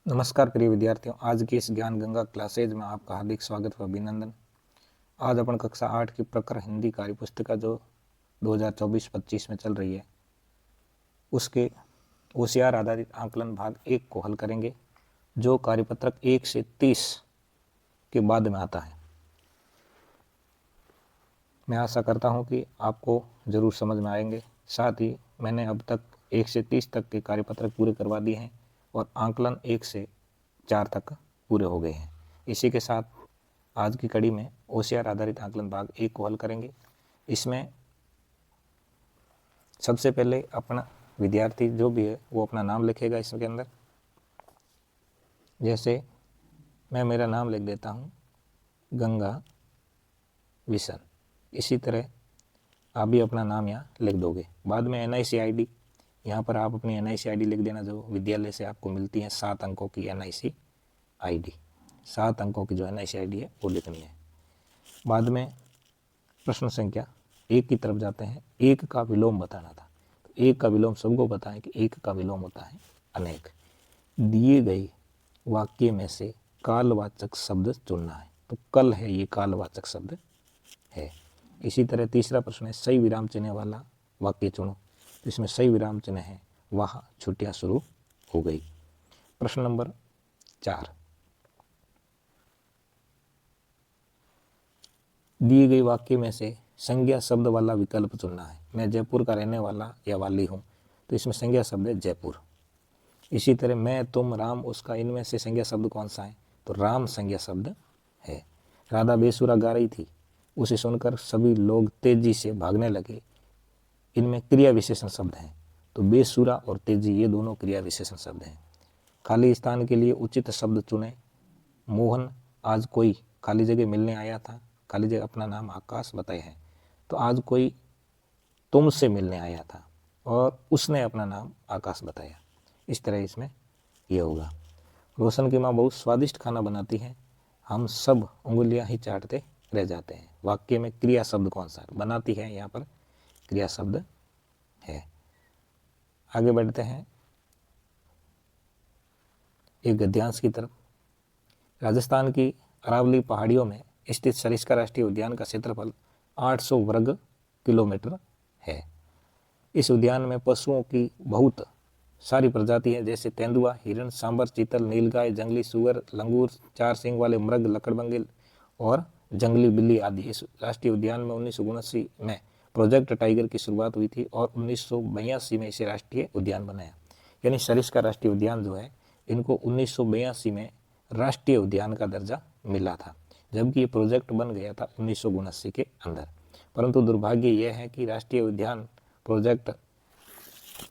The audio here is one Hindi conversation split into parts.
नमस्कार प्रिय विद्यार्थियों, आज की इस ज्ञान गंगा क्लासेज में आपका हार्दिक स्वागत व अभिनंदन। आज अपन कक्षा 8 की प्रकर हिंदी कार्य पुस्तिका जो 2024-25 में चल रही है उसके होशियार आधारित आकलन भाग 1 को हल करेंगे, जो कार्यपत्रक 1 से 30 के बाद में आता है। मैं आशा करता हूं कि आपको ज़रूर समझ में आएंगे। साथ ही मैंने अब तक 1 से 30 तक के कार्यपत्रक पूरे करवा दिए हैं और आकलन 1 से 4 तक पूरे हो गए हैं। इसी के साथ आज की कड़ी में होशियार आधारित आकलन भाग 1 को हल करेंगे। इसमें सबसे पहले अपना विद्यार्थी जो भी है वो अपना नाम लिखेगा इसके अंदर। जैसे मैं मेरा नाम लिख देता हूँ गंगा विशन। इसी तरह आप भी अपना नाम यहाँ लिख दोगे। बाद में NIC ID, यहाँ पर आप अपनी NIC ID लिख देना, जो विद्यालय से आपको मिलती है 7 अंकों की NIC ID। 7 अंकों की जो NIC ID है वो लिखनी है। बाद में प्रश्न संख्या 1 की तरफ जाते हैं। 1 का विलोम बताना था। तो 1 का विलोम सबको पता है कि 1 का विलोम होता है अनेक। दिए गए वाक्य में से कालवाचक शब्द चुनना है। तो कल है, ये कालवाचक शब्द है। इसी तरह तीसरा प्रश्न है, सही विराम चिन्ह वाला वाक्य चुनो। तो इसमें सही विराम चिन्ह है, वहाँ छुट्टियां शुरू हो गई। प्रश्न नंबर 4, दिए गए वाक्य में से संज्ञा शब्द वाला विकल्प चुनना है। मैं जयपुर का रहने वाला या वाली हूँ, तो इसमें संज्ञा शब्द है जयपुर। इसी तरह मैं, तुम, राम, उसका, इनमें से संज्ञा शब्द कौन सा है? तो राम संज्ञा शब्द है। राधा बेसुरा गा रही थी, उसे सुनकर सभी लोग तेजी से भागने लगे। इनमें क्रिया विशेषण शब्द हैं। तो बेसुरा और तेजी ये दोनों क्रिया विशेषण शब्द हैं। खाली स्थान के लिए उचित शब्द चुने। मोहन आज कोई खाली जगह मिलने आया था। खाली जगह अपना नाम आकाश बताया है। तो आज कोई तुमसे मिलने आया था और उसने अपना नाम आकाश बताया। इस तरह इसमें यह होगा। रोशन की माँ बहुत स्वादिष्ट खाना बनाती है, हम सब उंगलियां ही चाटते रह जाते हैं। वाक्य में क्रिया शब्द कौन सा? बनाती है, यहाँ पर क्रिया शब्द है। आगे बढ़ते हैं एक गद्यांश की तरफ। राजस्थान की अरावली पहाड़ियों में स्थित सरिस्का राष्ट्रीय उद्यान का क्षेत्रफल 800 वर्ग किलोमीटर है। इस उद्यान में पशुओं की बहुत सारी प्रजाति है, जैसे तेंदुआ, हिरण, सांबर, चीतल, नीलगाय, जंगली सुअर, लंगूर, 4 सींग वाले मृग, लकड़बंगे और जंगली बिल्ली आदि। इस राष्ट्रीय उद्यान में 1979 में प्रोजेक्ट टाइगर की शुरुआत हुई थी और 1982 में इसे राष्ट्रीय उद्यान बनाया। यानी सरिस्का राष्ट्रीय उद्यान जो है, इनको 1982 में राष्ट्रीय उद्यान का दर्जा मिला था, जबकि ये प्रोजेक्ट बन गया था 1979 के अंदर। परंतु दुर्भाग्य यह है कि राष्ट्रीय उद्यान प्रोजेक्ट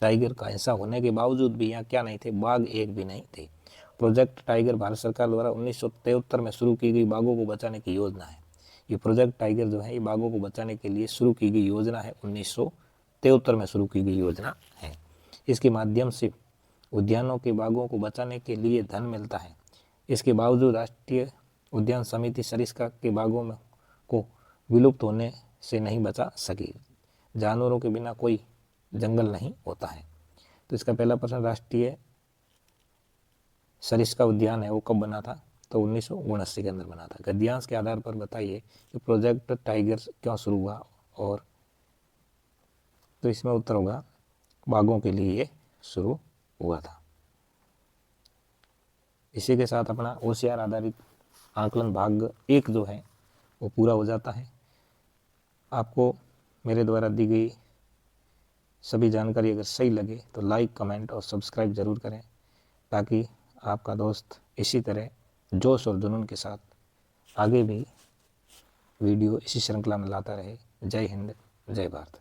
टाइगर का हिस्सा होने के बावजूद भी यहाँ क्या नहीं थे? बाघ एक भी नहीं थे। प्रोजेक्ट टाइगर भारत सरकार द्वारा 1973 में शुरू की गई बाघों को बचाने की योजना है। ये प्रोजेक्ट टाइगर जो है, ये बाघों को बचाने के लिए शुरू की गई योजना है। 1973 में शुरू की गई योजना है। इसके माध्यम से उद्यानों के बाघों को बचाने के लिए धन मिलता है। इसके बावजूद राष्ट्रीय उद्यान समिति सरिस्का के बाघों में को विलुप्त होने से नहीं बचा सकी। जानवरों के बिना कोई जंगल नहीं होता है। तो इसका पहला प्रश्न, राष्ट्रीय सरिस्का उद्यान है वो कब बना था? तो 1979 के अंदर बना था। गद्यांश के आधार पर बताइए कि प्रोजेक्ट टाइगर क्यों शुरू हुआ। और तो इसमें उत्तर होगा बाघों के लिए ये शुरू हुआ था। इसी के साथ अपना होशियार आधारित आकलन भाग 1 जो है वो पूरा हो जाता है। आपको मेरे द्वारा दी गई सभी जानकारी अगर सही लगे तो लाइक, कमेंट और सब्सक्राइब जरूर करें, ताकि आपका दोस्त इसी तरह जोश और जुनून के साथ आगे भी वीडियो इसी श्रृंखला में लाता रहे। जय हिंद, जय भारत।